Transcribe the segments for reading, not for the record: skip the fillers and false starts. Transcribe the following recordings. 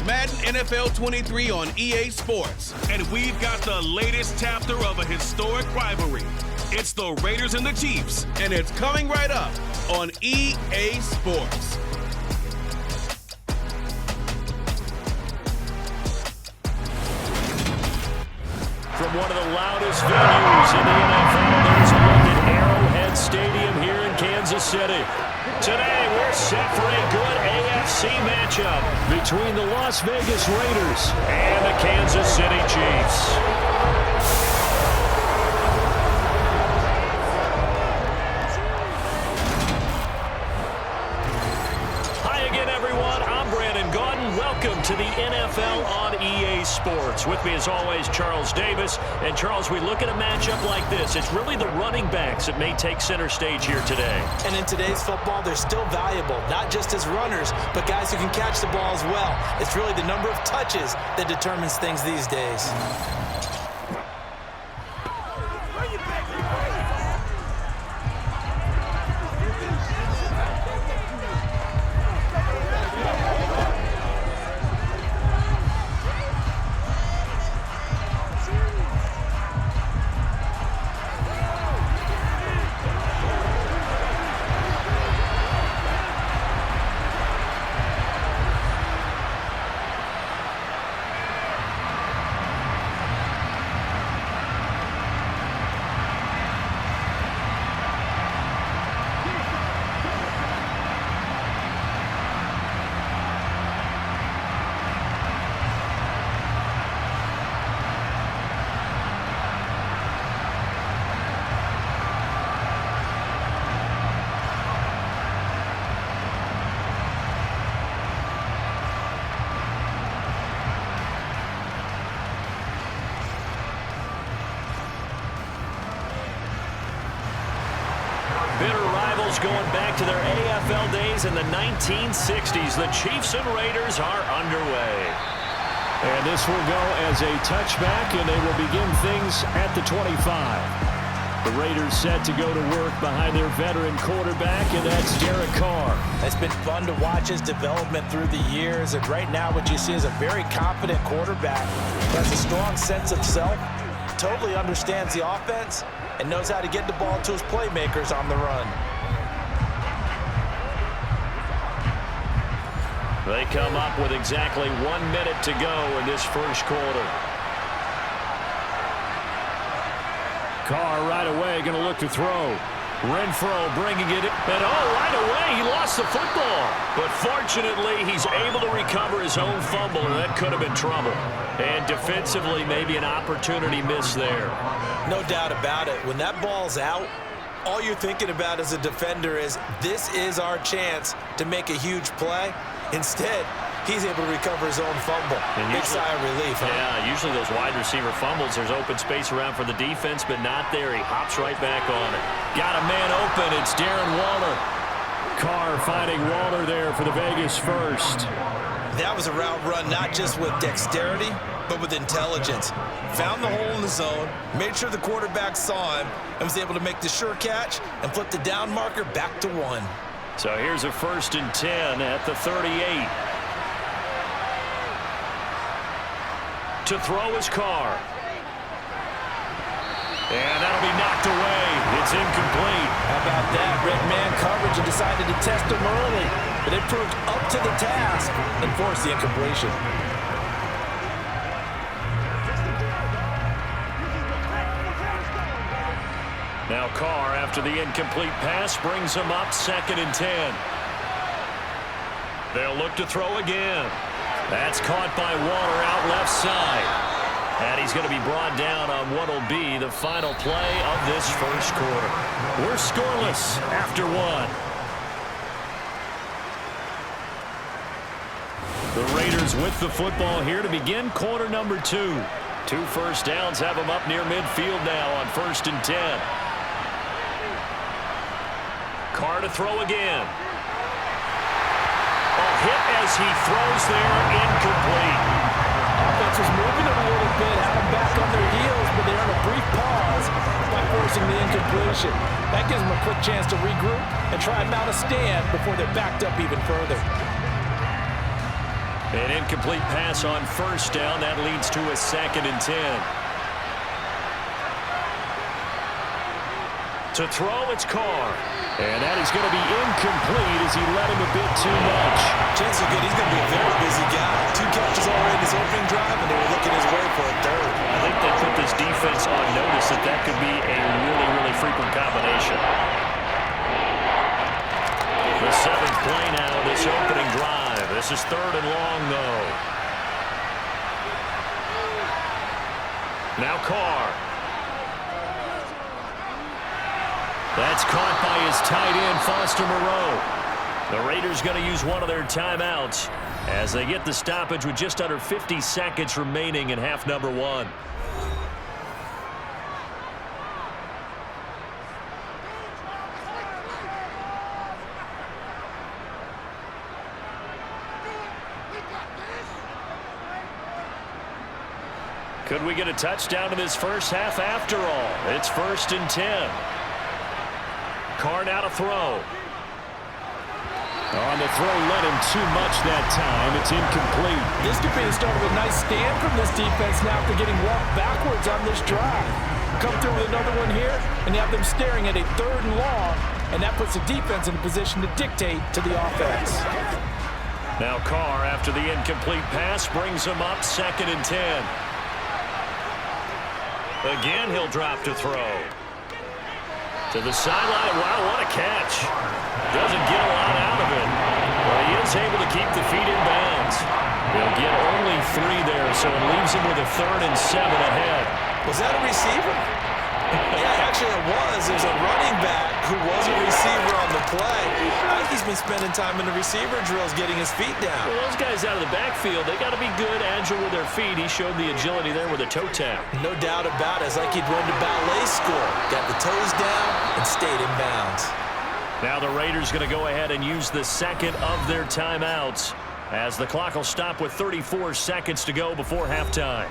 Madden NFL 23 on EA Sports. And we've got the latest chapter of a historic rivalry. It's the Raiders and the Chiefs. And it's coming right up on EA Sports. From one of the loudest venues in the NFL, there's a look at Arrowhead Stadium here in Kansas City. Today, we're set for a good AFC matchup between the Las Vegas Raiders and the Kansas City Chiefs. Welcome to the NFL on EA Sports. With me, as always, Charles Davis. And, Charles, we look at a matchup like this. It's really the running backs that may take center stage here today. And in today's football, they're still valuable, not just as runners, but guys who can catch the ball as well. It's really the number of touches that determines things these days. Bitter rivals going back to their AFL days in the 1960s. The Chiefs and Raiders are underway. And this will go as a touchback, and they will begin things at the 25. The Raiders set to go to work behind their veteran quarterback, and that's Derek Carr. It's been fun to watch his development through the years, and right now what you see is a very confident quarterback who has a strong sense of self, totally understands the offense, and knows how to get the ball to his playmakers on the run. They come up with exactly 1 minute to go in this first quarter. Carr right away going to look to throw. Renfro bringing it in. And right away he lost the football. But fortunately he's able to recover his own fumble, and that could have been trouble. And defensively, maybe an opportunity missed there. No doubt about it. When that ball's out, all you're thinking about as a defender is, this is our chance to make a huge play. Instead, he's able to recover his own fumble. Big sigh of relief. Huh? Yeah, usually those wide receiver fumbles, there's open space around for the defense, but not there. He hops right back on it. Got a man open. It's Darren Waller. Carr finding Waller there for the Vegas first. That was a route run not just with dexterity, but with intelligence. Found the hole in the zone, made sure the quarterback saw him, and was able to make the sure catch and flip the down marker back to 1. So here's a 1st and 10 at the 38. To throw his Carr. And that'll be knocked away. It's incomplete. How about that? Red man coverage and decided to test him early. But it proved up to the task and forced the incompletion. Now Carr, after the incomplete pass, brings him up 2nd and 10. They'll look to throw again. That's caught by Waller out left side. And he's going to be brought down on what will be the final play of this first quarter. We're scoreless after 1. The Raiders with the football here to begin quarter number 2. 2 first downs have them up near midfield now on 1st and 10. Carr to throw again. A hit as he throws there, incomplete. Offense was moving them a little bit, had them back on their heels, but they earned a brief pause by forcing the incompletion. That gives them a quick chance to regroup and try and mount a stand before they're backed up even further. An incomplete pass on first down. That leads to a 2nd and 10. To throw, it's Carr. And that is going to be incomplete as he led him a bit too much. Chance is good. He's going to be a very busy guy. 2 catches already in his opening drive, and they were looking his way for a 3rd. I think they put this defense on notice that could be a really, really frequent combination. The 7th play now, this opening drive. This is 3rd and long, though. Now Carr. That's caught by his tight end, Foster Moreau. The Raiders going to use one of their timeouts as they get the stoppage with just under 50 seconds remaining in half number 1. Could we get a touchdown in this first half after all? It's 1st and 10. Carr now to throw. On the throw, led him too much that time. It's incomplete. This could be the start of a nice stand from this defense now after getting walked backwards on this drive. Come through with another one here, and you have them staring at a 3rd and long, and that puts the defense in a position to dictate to the offense. Now Carr, after the incomplete pass, brings him up 2nd and 10. Again, he'll drop to throw. To the sideline. Wow, what a catch. Doesn't get a lot out of it. But he is able to keep the feet in bounds. He'll get only 3 there, so it leaves him with a 3rd and 7 ahead. Was that a receiver? Yeah, actually it was. It was a running back who was a receiver on the play. I think he's been spending time in the receiver drills getting his feet down. Well, those guys out of the backfield, they got to be good, agile with their feet. He showed the agility there with a toe tap. No doubt about it. It's like he'd run to ballet school. Got the toes down and stayed in bounds. Now the Raiders going to go ahead and use the 2nd of their timeouts as the clock will stop with 34 seconds to go before halftime.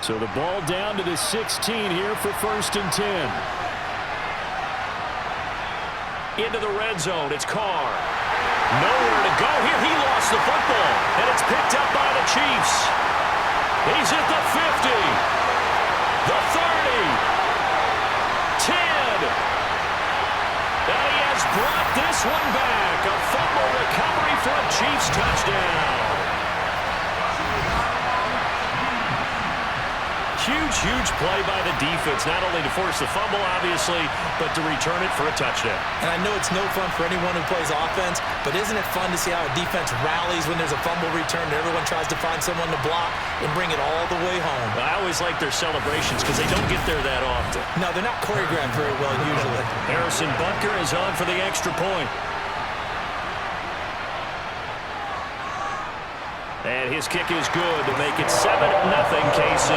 So the ball down to the 16 here for 1st and 10. Into the red zone, it's Carr. Nowhere to go here. He lost the football, and it's picked up by the Chiefs. He's at the 50, the 30, 10. And he has brought this one back. A fumble recovery for a Chiefs touchdown. Huge play by the defense, not only to force the fumble, obviously, but to return it for a touchdown. And I know it's no fun for anyone who plays offense, but isn't it fun to see how a defense rallies when there's a fumble return and everyone tries to find someone to block and bring it all the way home? I always like their celebrations because they don't get there that often. No, they're not choreographed very well usually. Harrison Butker is on for the extra point. And his kick is good to make it 7-0 KC.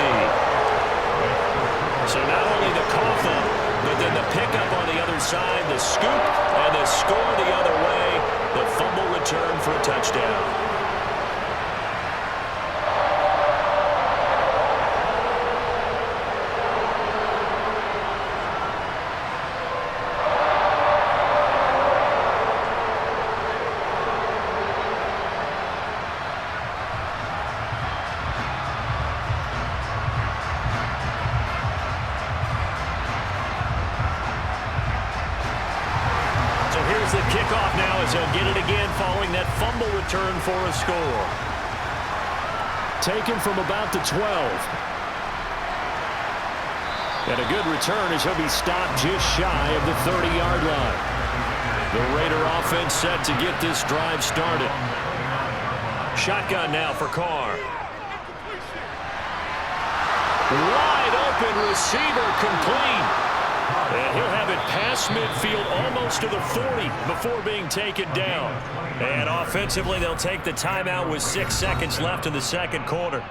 So not only the cough up, but then the pickup on the other side, the scoop, and the score the other way. The fumble return for a touchdown. The kickoff now as they'll get it again following that fumble return for a score. Taken from about the 12. And a good return as he'll be stopped just shy of the 30-yard line. The Raider offense set to get this drive started. Shotgun now for Carr. Wide open receiver complete. And he'll have it past midfield almost to the 40 before being taken down. And offensively, they'll take the timeout with 6 seconds left in the second quarter.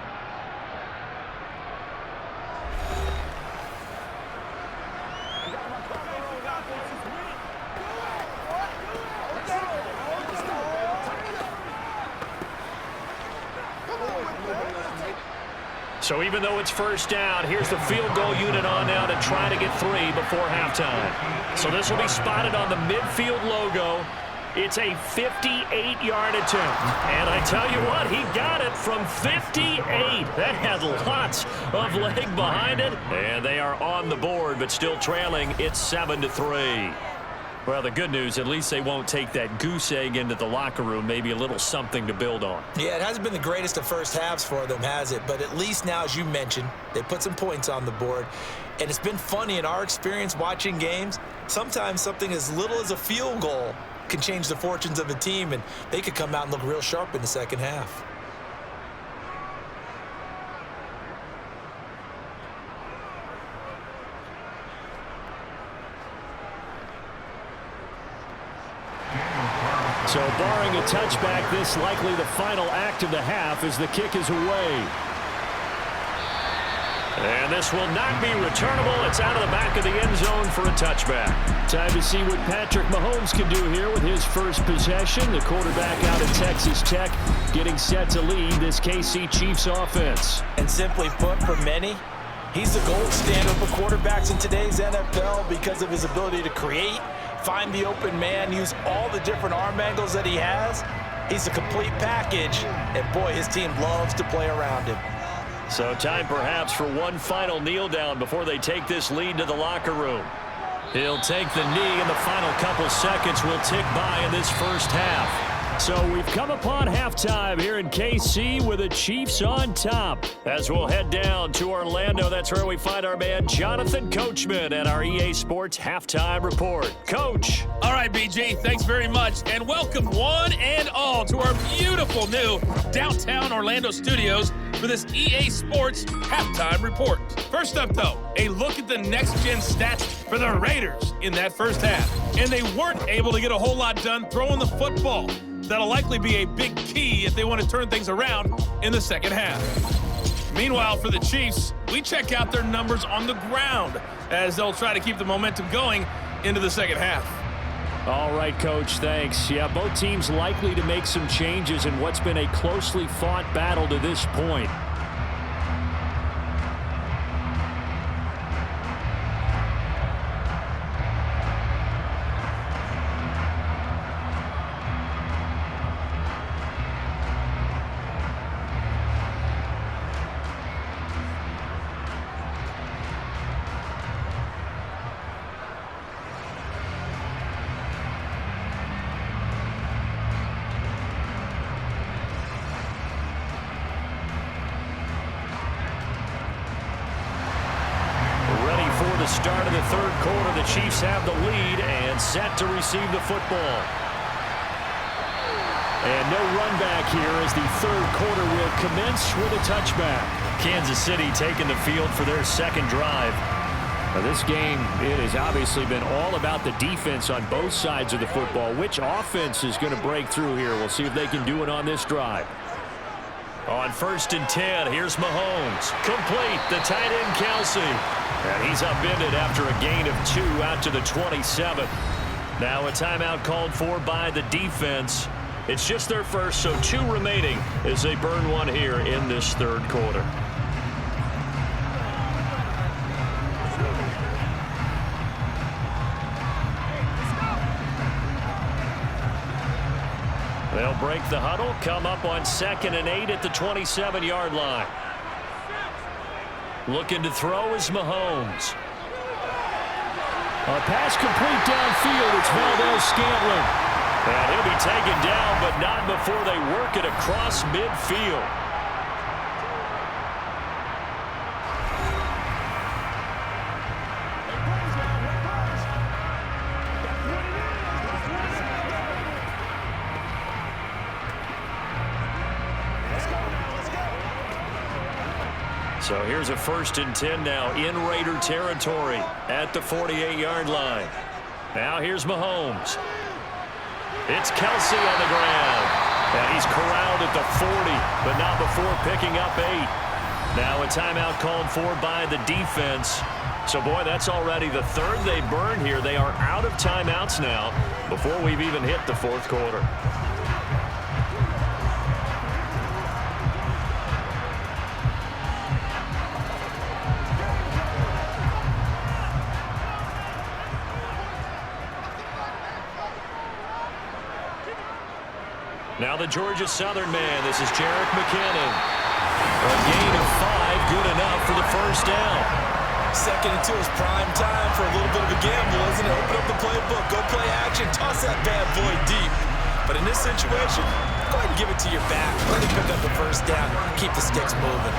So even though it's first down, here's the field goal unit on now to try to get 3 before halftime. So this will be spotted on the midfield logo. It's a 58-yard attempt. And I tell you what, he got it from 58. That had lots of leg behind it. And they are on the board, but still trailing. It's 7-3. Well, the good news, at least they won't take that goose egg into the locker room. Maybe a little something to build on. Yeah, it hasn't been the greatest of first halves for them, has it? But at least now, as you mentioned, they put some points on the board. And it's been funny in our experience watching games. Sometimes something as little as a field goal can change the fortunes of a team, and they could come out and look real sharp in the second half. So barring a touchback, this likely the final act of the half as the kick is away. And this will not be returnable. It's out of the back of the end zone for a touchback. Time to see what Patrick Mahomes can do here with his first possession. The quarterback out of Texas Tech getting set to lead this KC Chiefs offense. And simply put, for many, he's the gold standard for quarterbacks in today's NFL because of his ability to create, find the open man, use all the different arm angles that he has. He's a complete package, and boy, his team loves to play around him. So time perhaps for one final kneel down before they take this lead to the locker room. He'll take the knee, and the final couple seconds will tick by in this first half. So we've come upon halftime here in KC with the Chiefs on top. As we'll head down to Orlando, that's where we find our man Jonathan Coachman at our EA Sports Halftime Report. Coach. All right, BG, thanks very much. And welcome one and all to our beautiful new downtown Orlando studios for this EA Sports Halftime Report. First up, though, a look at the next-gen stats for the Raiders in that first half. And they weren't able to get a whole lot done throwing the football. That'll likely be a big key if they want to turn things around in the second half. Meanwhile, for the Chiefs, we check out their numbers on the ground as they'll try to keep the momentum going into the second half. All right, Coach, thanks. Yeah, both teams likely to make some changes in what's been a closely fought battle to this point. Start of the third quarter, the Chiefs have the lead and set to receive the football. And no run back here as the third quarter will commence with a touchback. Kansas City taking the field for their second drive. Now this game, it has obviously been all about the defense on both sides of the football. Which offense is going to break through here? We'll see if they can do it on this drive. On 1st and 10, here's Mahomes. Complete, the tight end Kelsey. And he's upended after a gain of 2 out to the 27. Now a timeout called for by the defense. It's just their first, so 2 remaining as they burn one here in this third quarter. They'll break the huddle, come up on 2nd and 8 at the 27-yard line. Looking to throw is Mahomes. A pass complete downfield. It's Valdez-Scantling. And he'll be taken down, but not before they work it across midfield. So here's a 1st and 10 now in Raider territory at the 48-yard line. Now here's Mahomes. It's Kelsey on the ground. And he's corralled at the 40, but not before picking up 8. Now a timeout called for by the defense. So, boy, that's already the third they burned here. They are out of timeouts now before we've even hit the fourth quarter. Now the Georgia Southern man. This is Jerick McKinnon. A gain of 5, good enough for the first down. 2nd and 2 is prime time for a little bit of a gamble, isn't it? Open up the playbook, go play action, toss that bad boy deep. But in this situation, go ahead and give it to your back. Let him pick up the first down, keep the sticks moving.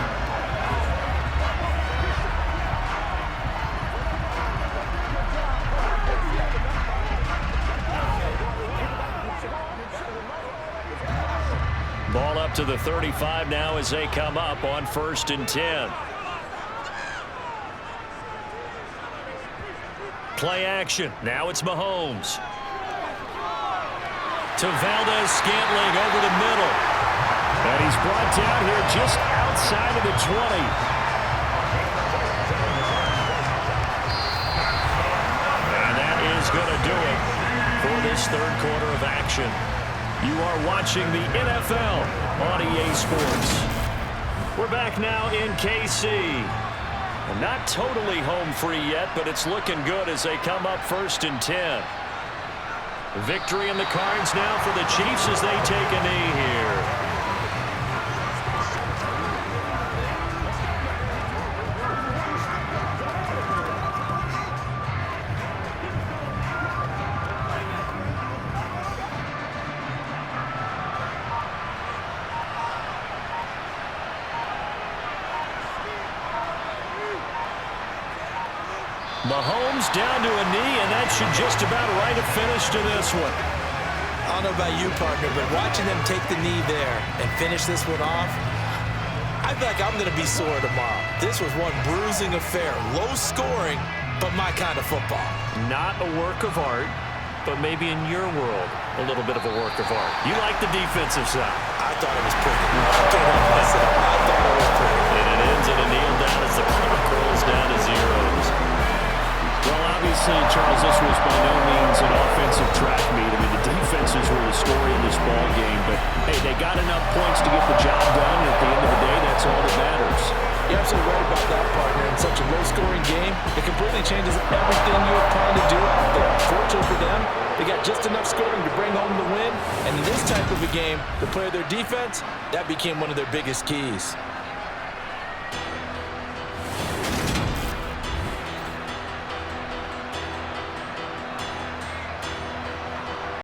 Ball up to the 35 now as they come up on 1st and 10. Play action. Now it's Mahomes. To Valdez-Scantling over the middle. And he's brought down here just outside of the 20. And that is going to do it for this 3rd quarter of action. You are watching the NFL on EA Sports. We're back now in KC. And not totally home free yet, but it's looking good as they come up 1st and 10. Victory in the cards now for the Chiefs as they take a knee here. Mahomes down to a knee, and that should just about write a finish to this one. I don't know about you, partner, but watching them take the knee there and finish this one off, I feel like I'm going to be sore tomorrow. This was one bruising affair. Low scoring, but my kind of football. Not a work of art, but maybe in your world, a little bit of a work of art. You like the defensive side. I thought it was pretty. I can't help myself. I thought it was pretty. And it ends in a kneel down as the clock rolls down to zeros. Well, obviously, Charles, this was by no means an offensive track meet. I mean, the defenses were the story in this ball game, but hey, they got enough points to get the job done, and at the end of the day, that's all that matters. You're absolutely right about that, partner. In such a low-scoring game, it completely changes everything you were trying to do out there. Fortunately for them, they got just enough scoring to bring home the win, and in this type of a game, to play their defense, that became one of their biggest keys.